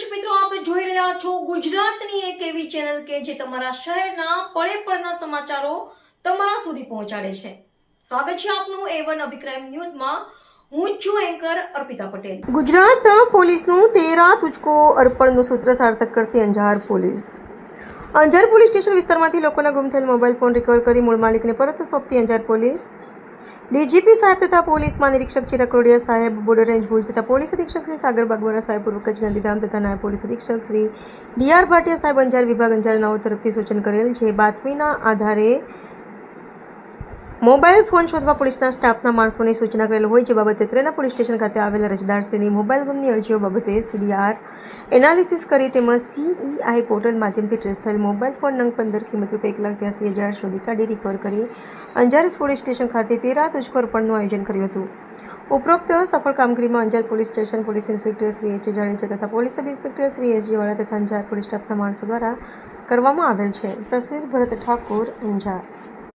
દર્શક મિત્રો, આપ જોઈ રહ્યા છો ગુજરાતની એક એવી ચેનલ કે જે તમારા શહેરના પળે પળના સમાચારો તમારા સુધી પહોંચાડે છે. સ્વાગત છે આપનું A1 અભિક્રાઇમ ન્યૂઝમાં. હું છું એન્કર અર્પિતા પટેલ. ગુજરાત પોલીસનું 13 તુજકો અર્પણનું સૂત્ર સાર્થક કરતી Anjar police. Anjar police station વિસ્તારમાંથી લોકોના ગુમ થયેલ મોબાઈલ ફોન રિકવર કરી મૂળ માલિકને પરત સોંપતી અંજાર પોલીસ. ડીજીપી સાહેબ તથા પોલીસ મહાનિરીક્ષક ચિરાગ કોરડિયા સાહેબ, બોર્ડર રેન્જ ભુજ તથા પોલીસ અધિક્ષક શ્રી સાગર બાગવારા સાહેબ, પૂર્વ કચ્છ ગાંધીધામ તથા નાયબ પોલીસ અધિક્ષક શ્રી ડીઆર ભાટિયા સાહેબ, અંજાર વિભાગ અંજાર નાઓ તરફથી સૂચન કરેલ છે. બાતમીના આધારે મોબાઈલ ફોન શોધવા પોલીસના સ્ટાફના માણસોની સૂચના કરેલ હોય, જે બાબતે ત્રેના પોલીસ સ્ટેશન ખાતે આવેલ અરજદારશ્રીની મોબાઈલ ગુમની અરજીઓ બાબતે સીડીઆર એનાલિસિસ કરી તેમજ CEI પોર્ટલ માધ્યમથી ટ્રેસ થયેલ મોબાઈલ ફોન નંગ 15 કિંમત ₹1,83,000 શોધી કાઢી રિકવર કરી અંજાર પોલીસ સ્ટેશન ખાતે 13 તુજકો અર્પણનું આયોજન કર્યું હતું. ઉપરોક્ત સફળ કામગીરીમાં Anjar police station police inspector Shri H. Jadeja તથા police sub inspector Shri S. Vala તથા અંજાર પોલીસ સ્ટાફના માણસો દ્વારા કરવામાં આવેલ છે. તસવીર ભરત ઠાકોર, અંજાર.